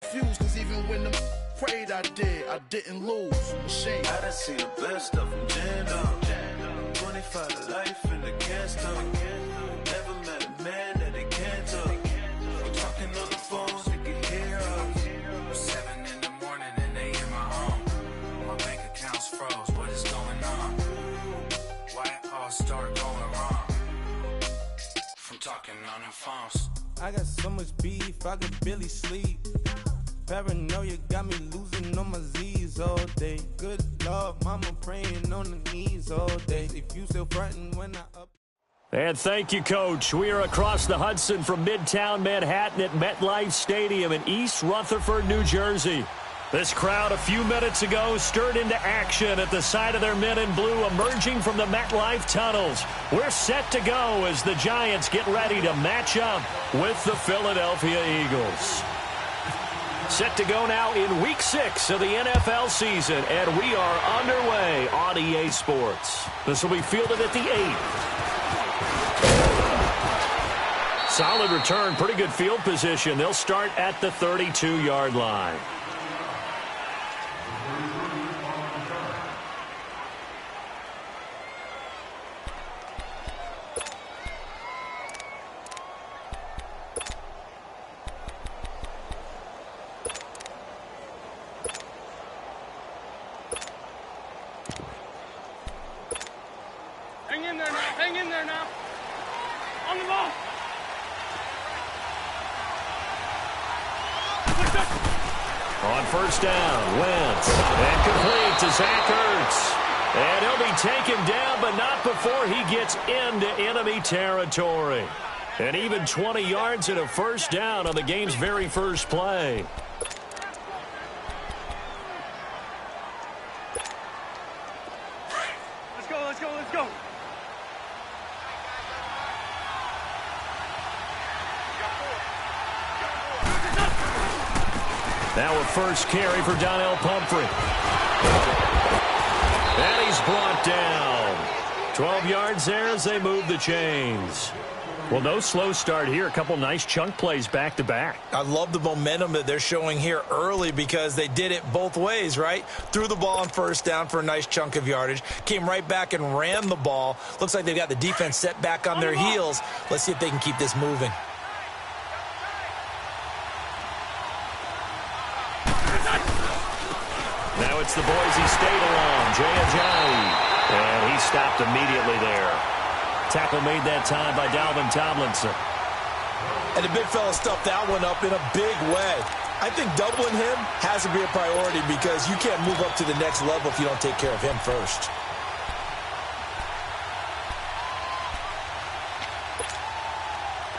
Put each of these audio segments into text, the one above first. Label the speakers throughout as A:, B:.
A: confused, cause even when the prayed I didn't lose. Shame.
B: I done seen the best stuff from jammed up. 25 to life in the gas tank. Never met a man that they can't talk. I'm talking on the phones, they can hear us. 7 in the morning and they in my home. My bank account's froze, what is going on? Why it all start going wrong? From talking on the phones.
C: I got so much beef, I could barely sleep. Paranoia got me losing on my Z's all day. Good Lord, mama praying on the knees all day. If you still frontin' when I up.
D: And thank you, Coach. We are across the Hudson from Midtown Manhattan at MetLife Stadium in East Rutherford, New Jersey. This crowd a few minutes ago stirred into action at the side of their men in blue emerging from the MetLife tunnels. We're set to go as the Giants get ready to match up with the Philadelphia Eagles. Set to go now in Week 6 of the NFL season, and we are underway on EA Sports. This will be fielded at the 8. Solid return, pretty good field position. They'll start at the 32-yard line.
E: Hang in there now. On the ball.
D: On first down, Wentz. And complete to Zach Ertz. And he'll be taken down, but not before he gets into enemy territory. And even 20 yards and a first down on the game's very first play.
E: Let's go.
D: Now a first carry for Donnell Pumphrey. And he's brought down. 12 yards there as they move the chains. Well, no slow start here. A couple nice chunk plays back-to-back.
F: I love the momentum that they're showing here early because they did it both ways, right? Threw the ball on first down for a nice chunk of yardage. Came right back and ran the ball. Looks like they've got the defense set back on their heels. Let's see if they can keep this moving.
D: Now it's the Boise State alum, Jay Ajayi. And he stopped immediately there. Tackle made that time by Dalvin Tomlinson.
F: And the big fella stuffed that one up in a big way. I think doubling him has to be a priority because you can't move up to the next level if you don't take care of him first.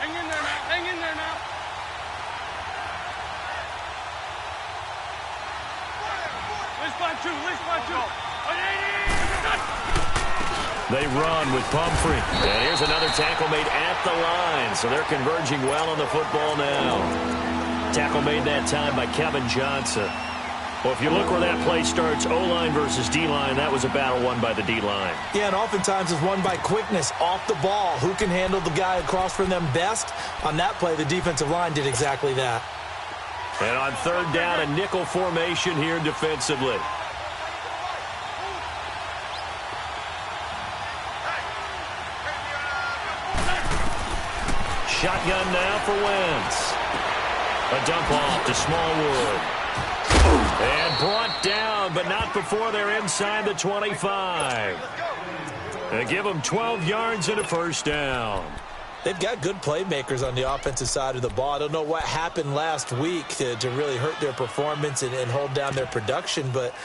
E: Hang in there now. Let's find two.
D: They run with Pumphrey. And here's another tackle made at the line. So they're converging well on the football now. Tackle made that time by Kevin Johnson. Well, if you look where that play starts, O-line versus D-line, that was a battle won by the D-line.
F: Yeah, and oftentimes it's won by quickness off the ball. Who can handle the guy across from them best? On that play, the defensive line did exactly that.
D: And on third down, a nickel formation here defensively. Shotgun now for Wentz. A dump off to Smallwood. And brought down, but not before they're inside the 25. They give them 12 yards and a first down.
F: They've got good playmakers on the offensive side of the ball. I don't know what happened last week to really hurt their performance and hold down their production, but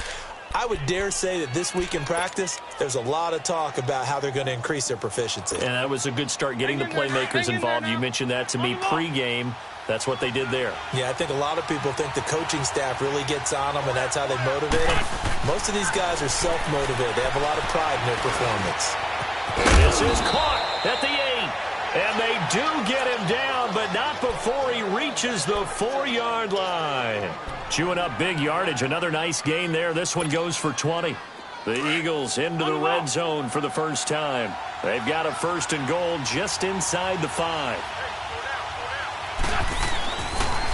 F: I would dare say that this week in practice, there's a lot of talk about how they're going to increase their proficiency.
D: And that was a good start getting the playmakers involved. You mentioned that to me pregame. That's what they did there.
F: Yeah, I think a lot of people think the coaching staff really gets on them, and that's how they motivate them. Most of these guys are self-motivated. They have a lot of pride in their performance.
D: This is caught at the 8. And they do get him down, but not before he reaches the 4-yard line. Chewing up big yardage. Another nice gain there. This one goes for 20. The Eagles into the red zone for the first time. They've got a first and goal just inside the 5.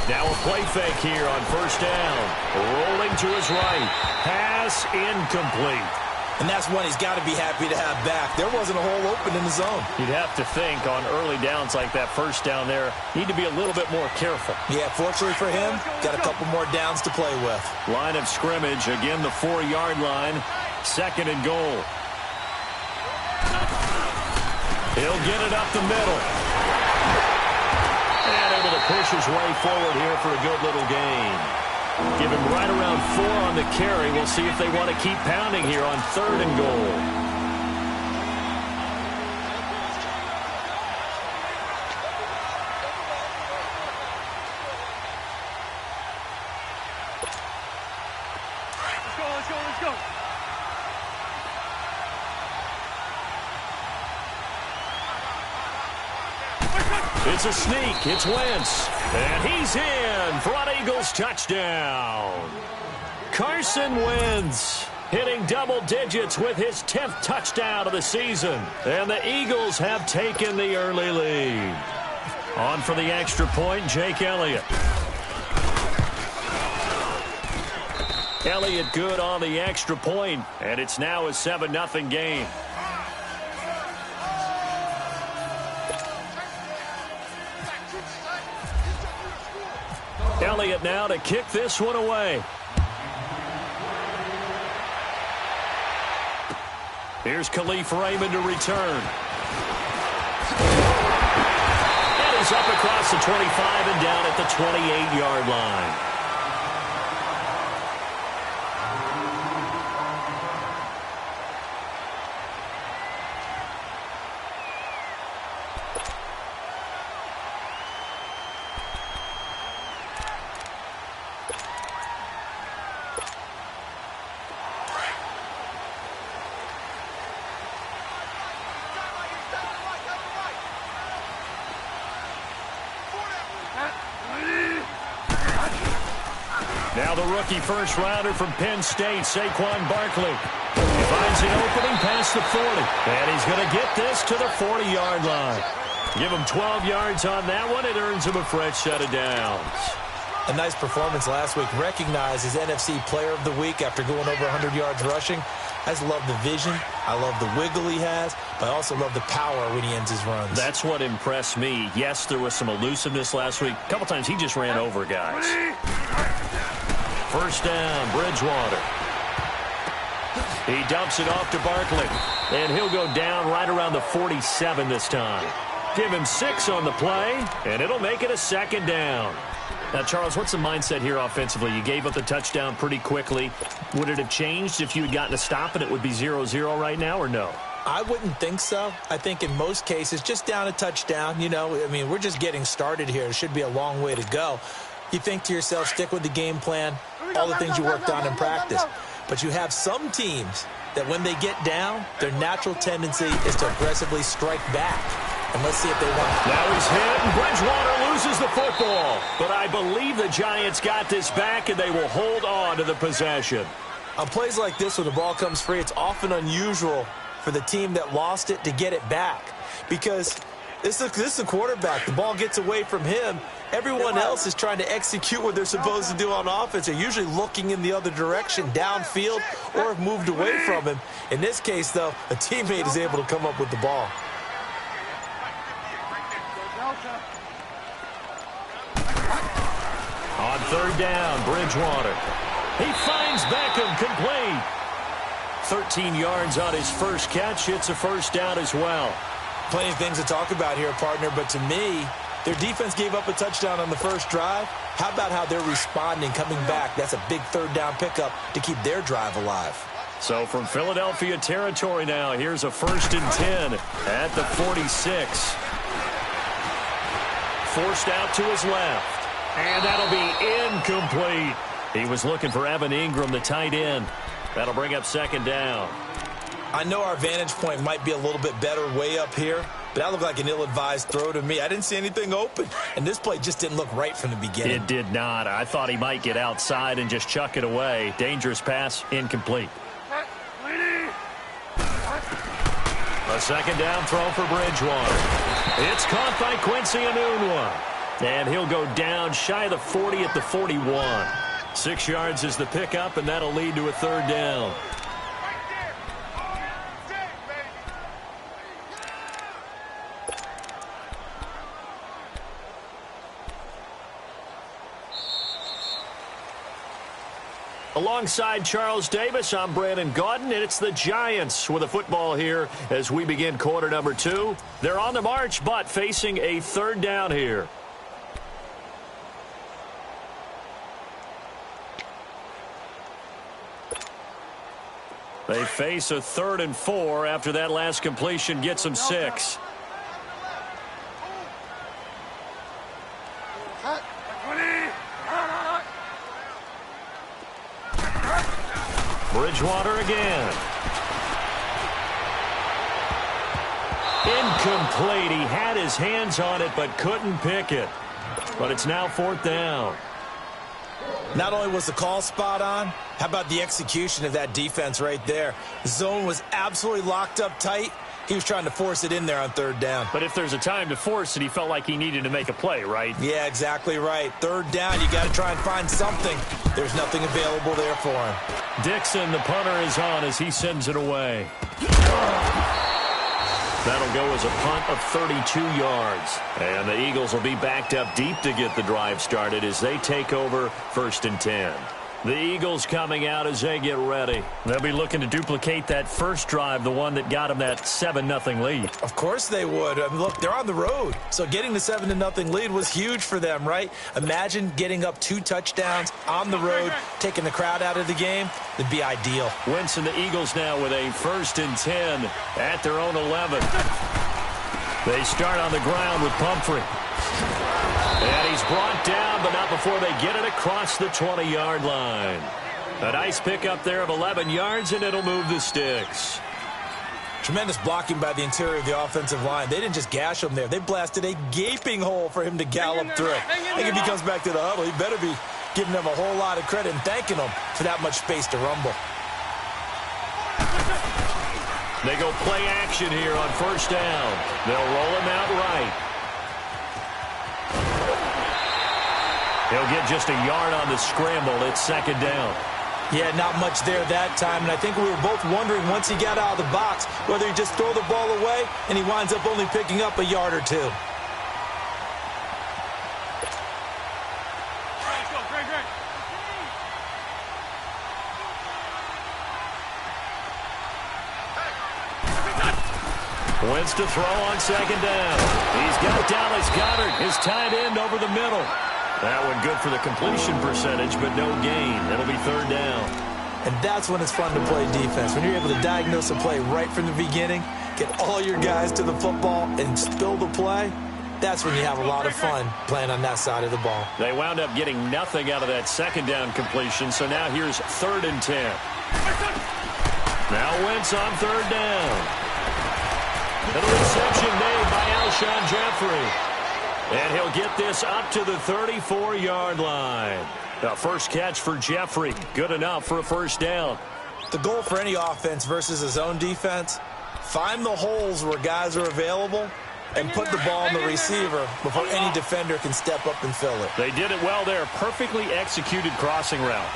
D: Now a play fake here on first down. Rolling to his right. Pass incomplete.
F: And that's one he's got to be happy to have back. There wasn't a hole open in the zone.
D: You'd have to think on early downs like that first down there, need to be a little bit more careful.
F: Yeah, fortunately for him, got a couple more downs to play with.
D: Line of scrimmage, again the 4-yard line. Second and goal. He'll get it up the middle. And able to push his way forward here for a good little gain. Give him right around 4 on the carry. We'll see if they want to keep pounding here on 3rd and goal.
E: Let's go.
D: It's a sneak. It's Wentz. And he's in for an Eagles touchdown. Carson Wentz hitting double digits with his 10th touchdown of the season. And the Eagles have taken the early lead. On for the extra point, Jake Elliott. Elliott good on the extra point, and it's now a 7-0 game. Elliott now to kick this one away. Here's Khalif Raymond to return. And he's up across the 25 and down at the 28-yard line. Now the rookie first-rounder from Penn State, Saquon Barkley. He finds an opening past the 40. And he's going to get this to the 40-yard line. Give him 12 yards on that one. It earns him a fresh set of downs.
F: A nice performance last week. Recognized as NFC Player of the Week after going over 100 yards rushing. I just love the vision. I love the wiggle he has. But I also love the power when he ends his runs. That's what impressed me. Yes, there was some elusiveness last week. A couple times he just ran over guys. First down, Bridgewater. He dumps it off to Barkley. And he'll go down right around the 47 this time. Give him 6 on the play, and it'll make it a second down. Now, Charles, what's the mindset here offensively? You gave up the touchdown pretty quickly. Would it have changed if you had gotten a stop and it would be 0-0 right now, or no? I wouldn't think so. I think in most cases, just down a touchdown, you know, I mean, we're just getting started here. It should be a long way to go. You think to yourself, stick with the game plan, all the things you worked on in practice. But you have some teams that when they get down, their natural tendency is to aggressively strike back. And let's see if they want it.
D: Now he's hit, and Bridgewater loses the football. But I believe the Giants got this back, and they will hold on to the possession.
F: On plays like this, when the ball comes free, it's often unusual for the team that lost it to get it back. Because this is a quarterback. The ball gets away from him. Everyone else is trying to execute what they're supposed to do on offense. They're usually looking in the other direction, downfield, or have moved away from him. In this case, though, a teammate is able to come up with the ball.
D: On third down, Bridgewater. He finds Beckham complete. 13 yards on his first catch. It's a first down as well.
F: Plenty of things to talk about here, partner, but to me, their defense gave up a touchdown on the first drive. How about how they're responding, coming back? That's a big third down pickup to keep their drive alive.
D: So from Philadelphia territory now, here's a 1st and 10 at the 46. Forced out to his left. And that'll be incomplete. He was looking for Evan Ingram, the tight end. That'll bring up second down.
F: I know our vantage point might be a little bit better way up here, but that looked like an ill-advised throw to me. I didn't see anything open, and this play just didn't look right from the beginning.
D: It did not. I thought he might get outside and just chuck it away. Dangerous pass, incomplete. A second down throw for Bridgewater. It's caught by Quincy Enunwa. And he'll go down shy of the 40 at the 41. 6 yards is the pickup, and that'll lead to a third down. Alongside Charles Davis, I'm Brandon Gaudin, and it's the Giants with a football here as we begin quarter number 2. They're on the march, but facing a third down here. They face a 3rd and 4 after that last completion gets them 6. Bridgewater again. Incomplete. He had his hands on it but couldn't pick it. But it's now 4th down.
F: Not only was the call spot on, how about the execution of that defense right there? The zone was absolutely locked up tight. He was trying to force it in there on 3rd down.
D: But if there's a time to force it, he felt like he needed to make a play, right?
F: Yeah, exactly right. 3rd down, you got to try and find something. There's nothing available there for him.
D: Dixon, the punter, is on as he sends it away. That'll go as a punt of 32 yards. And the Eagles will be backed up deep to get the drive started as they take over 1st and 10. The Eagles coming out as they get ready. They'll be looking to duplicate that first drive, the one that got them that 7-0 lead.
F: Of course they would. I mean, look, they're on the road. So getting the 7-0 lead was huge for them, right? Imagine getting up 2 touchdowns on the road, taking the crowd out of the game. It'd be ideal.
D: Wentz and the Eagles now with a 1st and 10 at their own 11. They start on the ground with Pumphrey. And he's brought down, but not before they get it across the 20-yard line. A nice pickup there of 11 yards, and it'll move the sticks.
F: Tremendous blocking by the interior of the offensive line. They didn't just gash him there. They blasted a gaping hole for him to gallop through. I think if he comes back to the huddle, he better be giving them a whole lot of credit and thanking them for that much space to rumble.
D: They go play action here on 1st down. They'll roll him out right. He'll get just a yard on the scramble. It's 2nd down.
F: Yeah, not much there that time, and I think we were both wondering once he got out of the box whether he just throw the ball away and he winds up only picking up a yard or 2.
D: Wentz to throw on 2nd down. He's got Dallas Goedert, his tight end, over the middle. That one good for the completion percentage, but no gain. It'll be 3rd down.
F: And that's when it's fun to play defense. When you're able to diagnose a play right from the beginning, get all your guys to the football and spill the play, that's when you have a lot of fun playing on that side of the ball.
D: They wound up getting nothing out of that 2nd down completion, so now here's 3rd and 10. Now Wentz on 3rd down. And a reception made by Alshon Jeffrey. And he'll get this up to the 34-yard line. The first catch for Jeffrey. Good enough for a 1st down.
F: The goal for any offense versus a zone defense, find the holes where guys are available and put the ball in the receiver before any defender can step up and fill it.
D: They did it well there. Perfectly executed crossing route.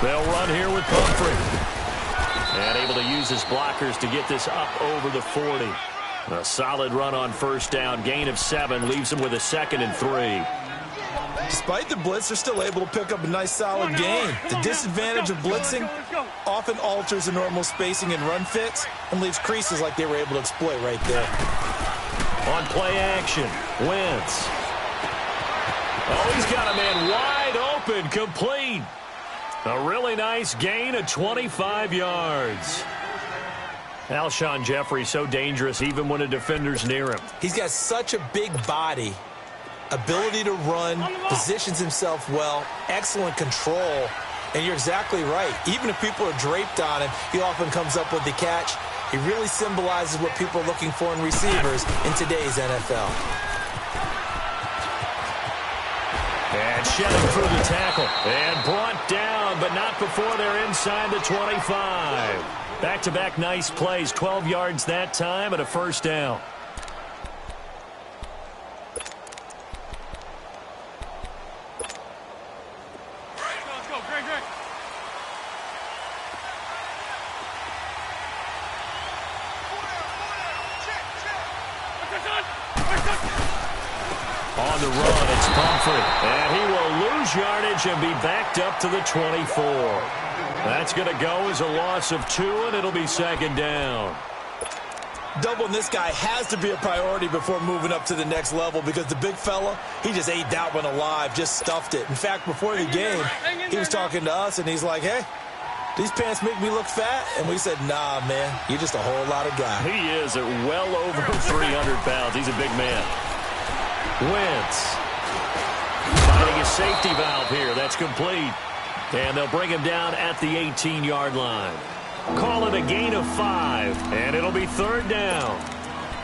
D: They'll run here with Pumphrey. And able to use his blockers to get this up over the 40. A solid run on 1st down. Gain of 7 leaves him with a 2nd and 3.
F: Despite the blitz, they're still able to pick up a nice solid gain. The disadvantage of blitzing often alters the normal spacing and run fits and leaves creases like they were able to exploit right there.
D: On play action, Wentz. Oh, he's got a man wide open, complete. A really nice gain of 25 yards. Alshon Jeffrey so dangerous even when a defender's near him.
F: He's got such a big body, ability to run, positions himself well, excellent control, and you're exactly right. Even if people are draped on him, he often comes up with the catch. He really symbolizes what people are looking for in receivers in today's NFL.
D: And shedding through the tackle. And brought down, but not before they're inside the 25. Back-to-back nice plays, 12 yards that time and a 1st down. the run. It's Pumphrey. And he will lose yardage and be backed up to the 24. That's going to go as a loss of 2, and it'll be second down.
F: Doubling this guy has to be a priority before moving up to the next level because the big fella, he just ate that one alive, just stuffed it. In fact, before the game, he was talking to us, and he's like, hey, these pants make me look fat? And we said, nah, man, you're just a whole lot of guy.
D: He is at well over 300 pounds. He's a big man. Wentz finding a safety valve here. That's complete. And they'll bring him down at the 18-yard line. Call it a gain of 5, and it'll be third down.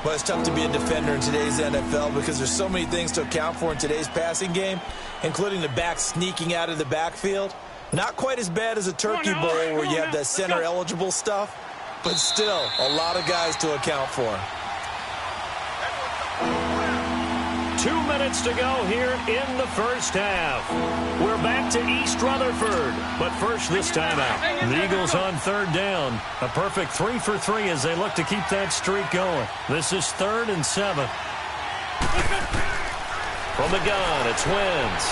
F: Well, it's tough to be a defender in today's NFL because there's so many things to account for in today's passing game, including the back sneaking out of the backfield. Not quite as bad as a turkey bowl where you have that center-eligible stuff, but still a lot of guys to account for.
D: 2 minutes to go here in the first half. We're back to East Rutherford, but first this time out. The Eagles on third down. A perfect 3 for 3 as they look to keep that streak going. This is 3rd and 7. From the gun, it's Wentz.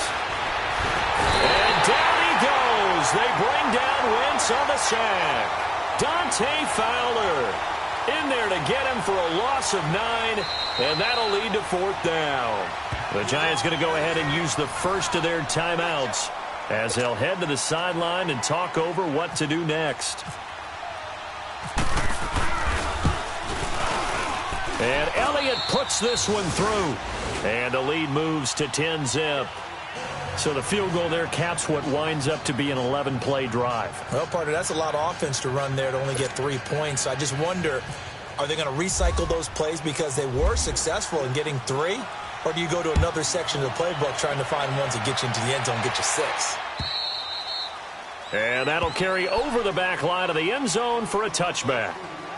D: And down he goes. They bring down Wentz on the sack. Dante Fowler in there to get him for a loss of 9, and that'll lead to 4th down. The Giants going to go ahead and use the first of their timeouts as they'll head to the sideline and talk over what to do next. And Elliott puts this one through, and the lead moves to 10-zip. So the field goal there caps what winds up to be an 11-play drive.
F: Well, partner, that's a lot of offense to run there to only get 3 points. I just wonder, are they going to recycle those plays because they were successful in getting 3? Or do you go to another section of the playbook trying to find ones that get you into the end zone and get you 6?
D: And that'll carry over the back line of the end zone for a touchback.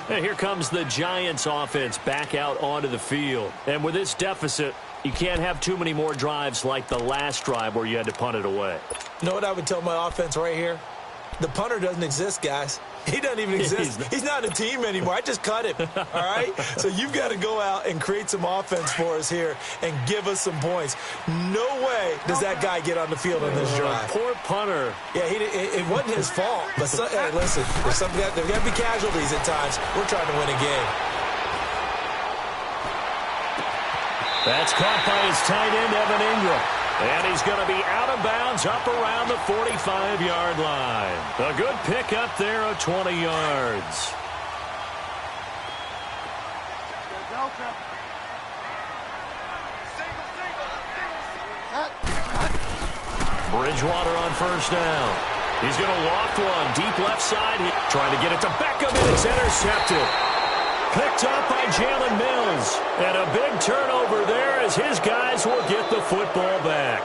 D: And here comes the Giants offense back out onto the field. And with this deficit, you can't have too many more drives like the last drive where you had to punt it away.
F: You know what I would tell my offense right here? The punter doesn't exist, guys. He doesn't even exist. He's not a team anymore. I just cut him, all right? So you've got to go out and create some offense for us here and give us some points. No way does that guy get on the field on this drive.
D: Poor punter.
F: Yeah, it wasn't his fault. But hey, listen, there's got to be casualties at times. We're trying to win a game.
D: That's caught by his tight end, Evan Ingram. And he's going to be out of bounds up around the 45-yard line. A good pick up there of 20 yards. Bridgewater on first down. He's going to loft one deep left side. Trying to get it to Beckham, and it's intercepted. Picked up by Jalen Mills. And a big turnover there as his guys will get the football back.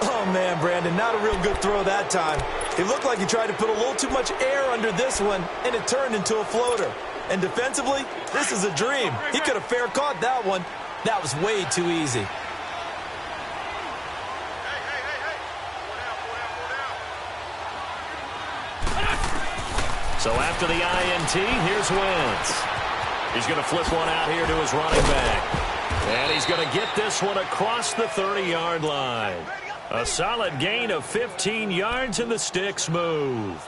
F: Oh, man, Brandon, not a real good throw that time. It looked like he tried to put a little too much air under this one, and it turned into a floater. And defensively, this is a dream. He could have fair caught that one. That was way too easy.
D: So after the INT, here's Wentz. He's going to flip one out here to his running back. And he's going to get this one across the 30-yard line. A solid gain of 15 yards, and the sticks move.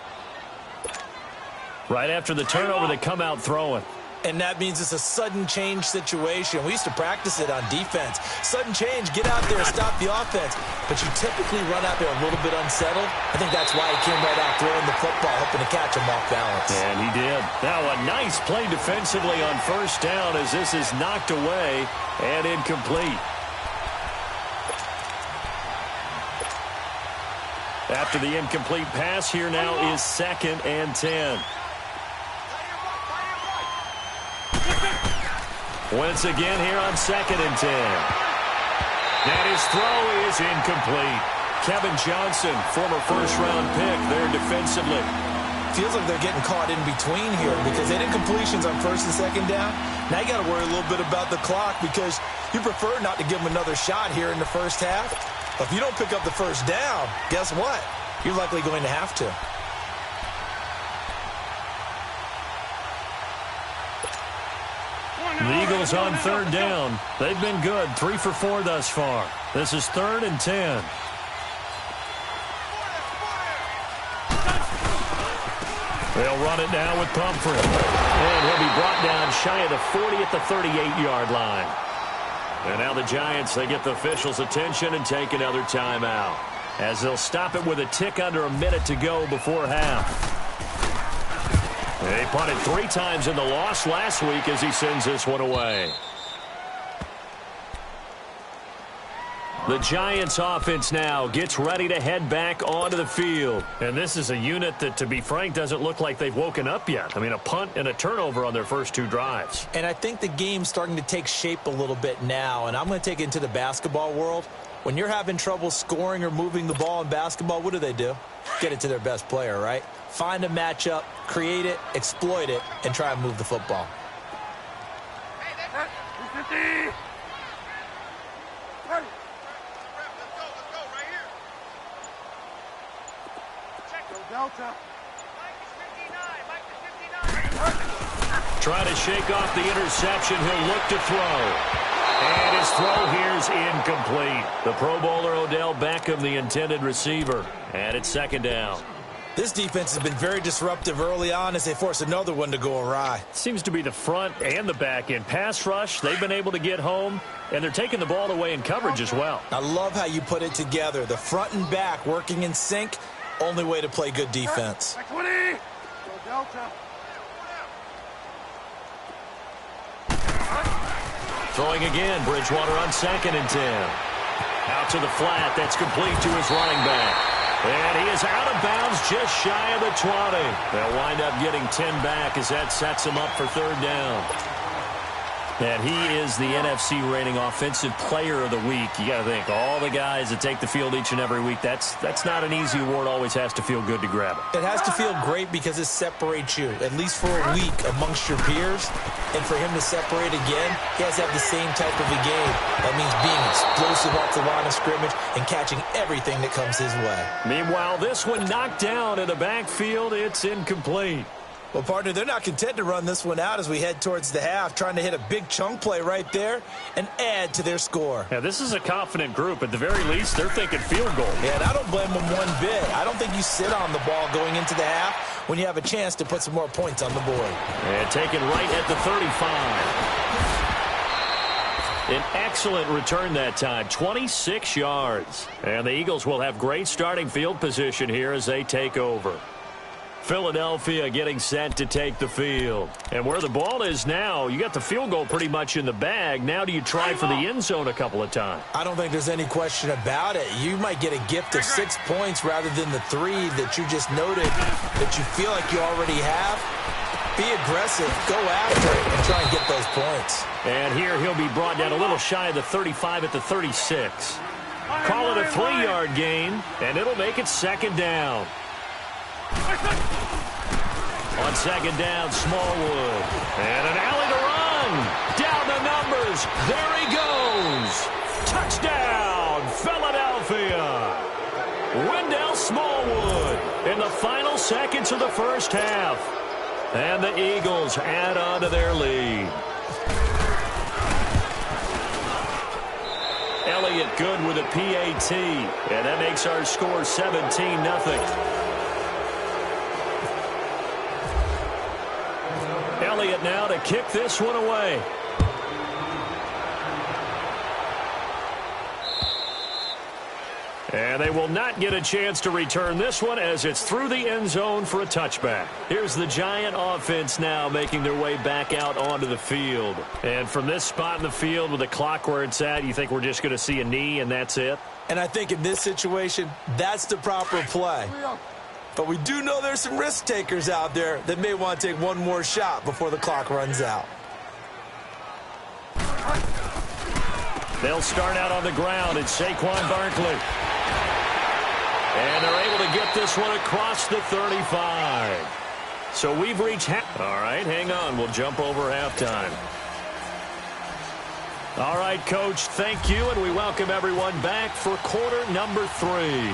D: Right after the turnover, they come out throwing.
F: And that means it's a sudden change situation. We used to practice it on defense. Sudden change, get out there, stop the offense. But you typically run out there a little bit unsettled. I think that's why he came right out throwing the football, hoping to catch him off balance.
D: And he did. Now a nice play defensively on first down as this is knocked away and incomplete. After the incomplete pass, here now is 2nd and 10. Once again here on 2nd and 10. And his throw is incomplete. Kevin Johnson, former first-round pick there defensively.
F: Feels like they're getting caught in between here because they did completions on 1st and 2nd down. Now you got to worry a little bit about the clock because you prefer not to give them another shot here in the first half. But if you don't pick up the first down, guess what? You're likely going to have to.
D: The Eagles on third down. They've been good, 3 for 4 thus far. This is 3rd and 10. They'll run it down with Pumphrey. And he'll be brought down shy of the 40 at the 38-yard line. And now the Giants, they get the officials' attention and take another timeout, as they'll stop it with a tick under a minute to go before half. They punted 3 times in the loss last week as he sends this one away. The Giants offense now gets ready to head back onto the field. And this is a unit that, to be frank, doesn't look like they've woken up yet. I mean, a punt and a turnover on their first 2 drives.
F: And I think the game's starting to take shape a little bit now. And I'm going to take it into the basketball world. When you're having trouble scoring or moving the ball in basketball, what do? Get it to their best player, right? Find a matchup, create it, exploit it, and try and move the football.
E: Delta.
D: Trying to shake off the interception. He'll look to throw. And his throw here's incomplete. The Pro Bowler Odell Beckham, the intended receiver. And it's 2nd down.
F: This defense has been very disruptive early on as they force another one to go awry.
D: Seems to be the front and the back end. Pass rush, they've been able to get home, and they're taking the ball away in coverage as well.
F: I love how you put it together. The front and back working in sync. Only way to play good defense.
E: 20. Delta.
D: Throwing again, Bridgewater on 2nd and 10. Out to the flat, that's complete to his running back. And he is out of bounds just shy of the 20. They'll wind up getting 10 back as that sets him up for 3rd down. And he is the NFC reigning offensive player of the week. You got to think, all the guys that take the field each and every week, that's not an easy award. Always has to feel good to grab it.
F: It has to feel great because it separates you, at least for a week, amongst your peers. And for him to separate again, he has to have the same type of a game. That means being explosive off the line of scrimmage and catching everything that comes his way.
D: Meanwhile, this one knocked down in the backfield. It's incomplete.
F: Well, partner, they're not content to run this one out as we head towards the half, trying to hit a big chunk play right there and add to their score.
D: Yeah, this is a confident group. At the very least, they're thinking field goal.
F: Yeah, and I don't blame them one bit. I don't think you sit on the ball going into the half when you have a chance to put some more points on the board.
D: And taken right at the 35. An excellent return that time, 26 yards. And the Eagles will have great starting field position here as they take over. Philadelphia getting set to take the field. And where the ball is now, you got the field goal pretty much in the bag. Now do you try for the end zone a couple of times?
F: I don't think there's any question about it. You might get a gift of 6 points rather than the 3 that you just noted that you feel like you already have. Be aggressive, go after it, and try and get those points.
D: And here he'll be brought down a little shy of the 35 at the 36. Call it a 3-yard gain, and it'll make it 2nd down. On 2nd down, Smallwood. And an alley to run. Down the numbers. There he goes. Touchdown, Philadelphia. Wendell Smallwood in the final seconds of the first half. And the Eagles add on to their lead. Elliott good with a PAT. And that makes our score 17-0. Elliott now to kick this one away. And they will not get a chance to return this one as it's through the end zone for a touchback. Here's the Giant offense now making their way back out onto the field. And from this spot in the field with the clock where it's at, you think we're just going to see a knee and that's it?
F: And I think in this situation, that's the proper play. But we do know there's some risk takers out there that may want to take one more shot before the clock runs out.
D: They'll start out on the ground. It's Saquon Barkley. And they're able to get this one across the 35. So we've reached half. All right, hang on. We'll jump over halftime. All right, Coach, thank you, and we welcome everyone back for quarter number 3.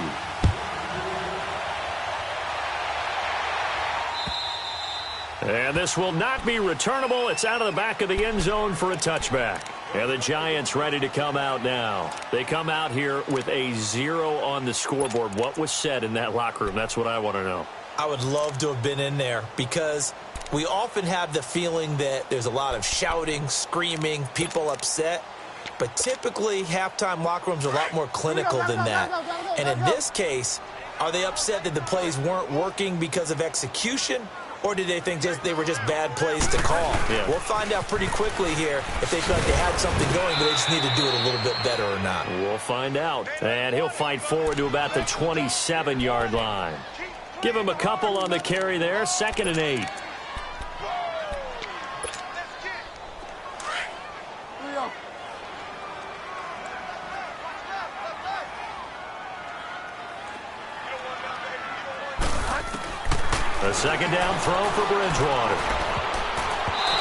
D: And this will not be returnable. It's out of the back of the end zone for a touchback. And the Giants ready to come out now. They come out here with a 0 on the scoreboard. What was said in that locker room? That's what I want to know.
F: I would love to have been in there because we often have the feeling that there's a lot of shouting, screaming, people upset. But typically, halftime locker rooms are a lot more clinical than that. And in this case, are they upset that the plays weren't working because of execution? Or did they think they were just bad plays to call?
D: Yeah.
F: We'll find out pretty quickly here if they feel like they had something going, but they just need to do it a little bit better or not.
D: We'll find out. And he'll fight forward to about the 27-yard line. Give him a couple on the carry there. 2nd and 8. A 2nd down throw for Bridgewater.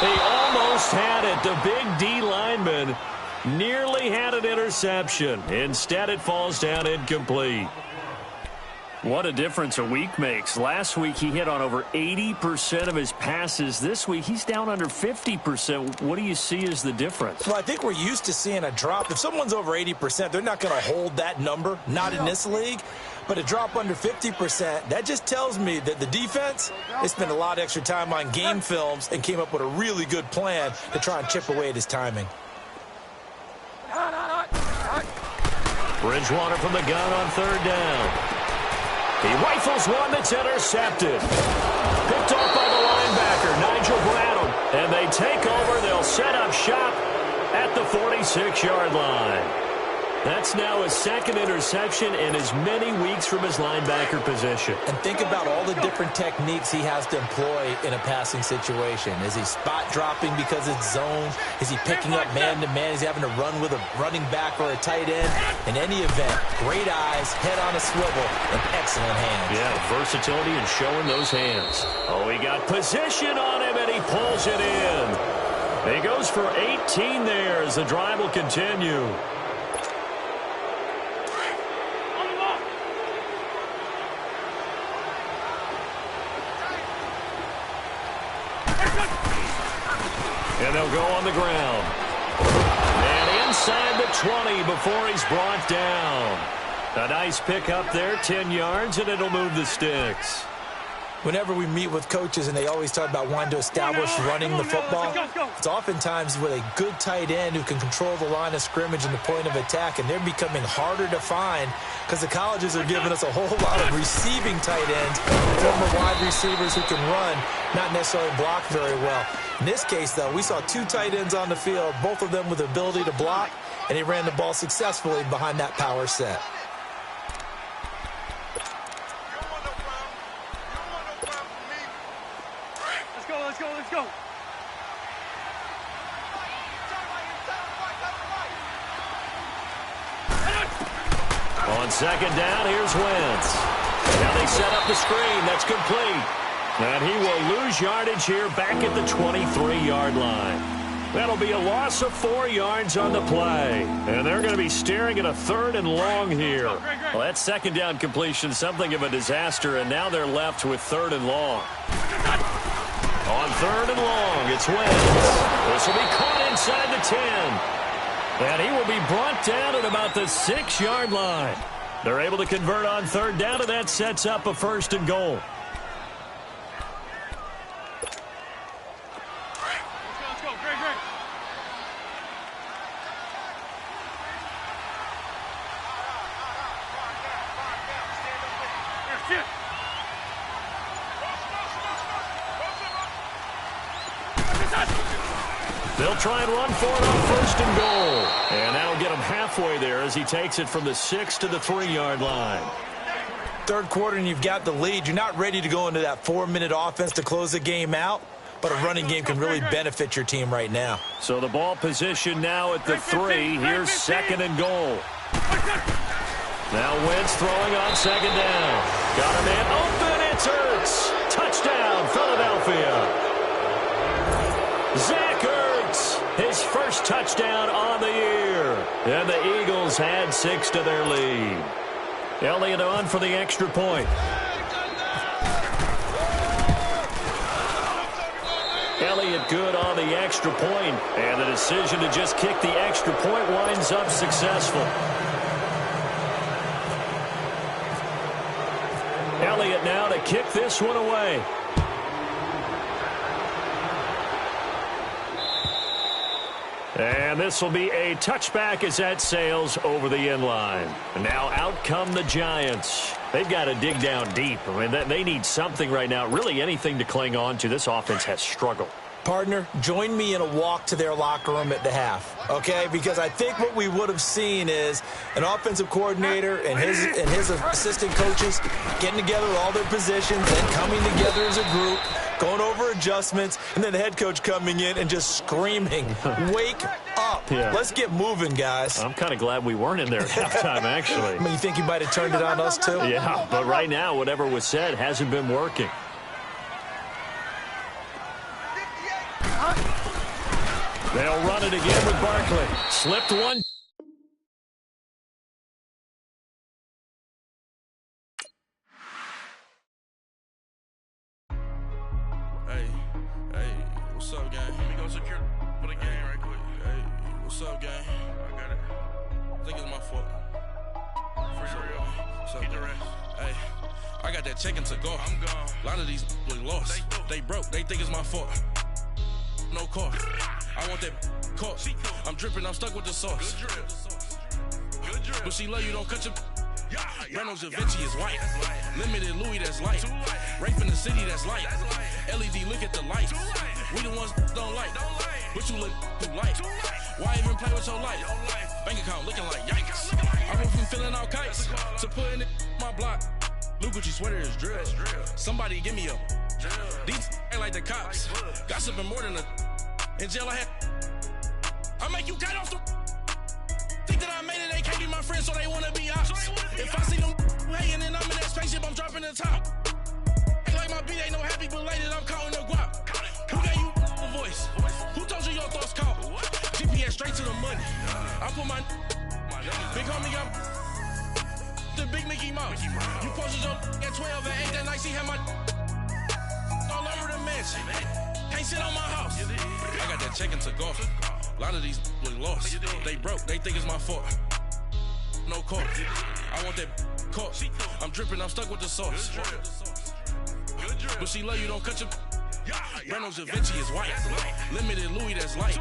D: He almost had it. The big D lineman nearly had an interception. Instead, it falls down incomplete. What a difference a week makes. Last week, he hit on over 80% of his passes. This week, he's down under 50%. What do you see as the difference?
F: Well, I think we're used to seeing a drop. If someone's over 80%, they're not going to hold that number, not in this league. But a drop under 50%, that just tells me that the defense, they spent a lot of extra time on game films and came up with a really good plan to try and chip away at his timing.
D: Bridgewater from the gun on 3rd down. He rifles one that's intercepted. Picked off by the linebacker, Nigel Bradham. And they take over. They'll set up shop at the 46-yard line. That's now his 2nd interception in as many weeks from his linebacker position.
F: And think about all the different techniques he has to employ in a passing situation. Is he spot dropping because it's zone? Is he picking up man-to-man? Is he having to run with a running back or a tight end? In any event, great eyes, head on a swivel, and excellent hands.
D: Yeah, versatility and showing those hands. Oh, he got position on him, and he pulls it in. He goes for 18 there as the drive will continue. And they'll go on the ground. And inside the 20 before he's brought down. A nice pick up there, 10 yards, and it'll move the sticks.
F: Whenever we meet with coaches and they always talk about wanting to establish running the football, it's oftentimes with a good tight end who can control the line of scrimmage and the point of attack, and they're becoming harder to find because the colleges are giving us a whole lot of receiving tight ends, former wide receivers who can run, not necessarily block very well. In this case, though, we saw 2 tight ends on the field, both of them with the ability to block, and he ran the ball successfully behind that power set.
E: Let's go.
D: On 2nd down, here's Wentz. Now they set up the screen. That's complete. And he will lose yardage here back at the 23-yard line. That'll be a loss of 4 yards on the play. And they're going to be staring at a 3rd and long here. Well, that 2nd down completion, something of a disaster, and now they're left with 3rd and long. On 3rd and long, it's Wentz. This will be caught inside the 10. And he will be brought down at about the 6-yard line. They're able to convert on 3rd down, and that sets up a 1st and goal.
E: Let's go. Greg.
D: They'll try and run for it on 1st and goal. And that'll get him halfway there as he takes it from the 6 to the 3-yard line.
F: 3rd quarter and you've got the lead. You're not ready to go into that 4-minute offense to close the game out, but a running game can really benefit your team right now.
D: So the ball position now at the 3. Here's 2nd and goal. Now Wentz throwing on 2nd down. Got a man open. It's Ertz. Touchdown, Philadelphia. Zach Ertz, his first touchdown on the year. And the Eagles add 6 to their lead. Elliott on for the extra point. Elliott good on the extra point, and the decision to just kick the extra point winds up successful. Elliott now to kick this one away. And this will be a touchback as that sails over the end line. And now out come the Giants. They've got to dig down deep. I mean, they need something right now, really anything to cling on to. This offense has struggled.
F: Partner, join me in a walk to their locker room at the half, okay? Because I think what we would have seen is an offensive coordinator and his assistant coaches getting together with all their positions and coming together as a group, going over adjustments, and then the head coach coming in and just screaming, wake up. Yeah. Let's get moving, guys.
D: I'm kind of glad we weren't in there at halftime, actually.
F: I mean, you think he might have turned it on us, too?
D: Yeah, but right now, whatever was said hasn't been working. They'll run it again with Barkley. Slipped one.
G: Hey, what's up, gang? Let me go secure for the game right quick. Hey, what's up, gang? I got it. I think it's my fault. For real. What's up, the rest. Hey, I got that chicken to go. I'm gone. A lot of these was lost. They broke. They think it's my fault. No car. I want that caught. I'm dripping, I'm stuck with the sauce. Good drip. But she love you, don't cut your. Reynolds Da Vinci is white. Limited Louis, that's light. Rape in the city, that's light. LED, look at the light. We the ones don't like. But you look too light. Why even play with your life? Bank account looking like yikes. I went from filling out kites to putting it in my block. Blue Gucci sweater is drill. Somebody give me a. These ain't like the cops. Gossiping more than a. In jail I had. I make you get off the. Think that I made it, they can't be my friends, so they wanna be ops. If I see them hating and I'm in that spaceship, I'm dropping the top. Ain't like my beat ain't no happy belated, I'm counting the guap. Who gave you a voice? Who told you your thoughts count? GPS straight to the money. I put my big homie got the big Mickey Mouse. You posted your at 12 and 8 that night, she had my all over the mansion. Can't sit on my house. I got that chicken to go. A lot of these was lost. They broke. They think it's my fault. No car. I want that caught. I'm dripping. I'm stuck with the sauce. But she love you. Don't cut your. Reynolds Da Vinci is white. Limited Louis, that's light.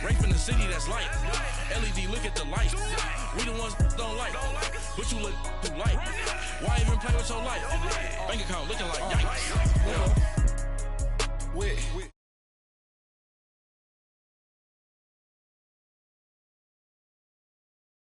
G: Rape in the city, that's light. LED, look at the light. We the ones don't like. But you look too light. Why even play with your life? Bank account looking like yikes. Wait.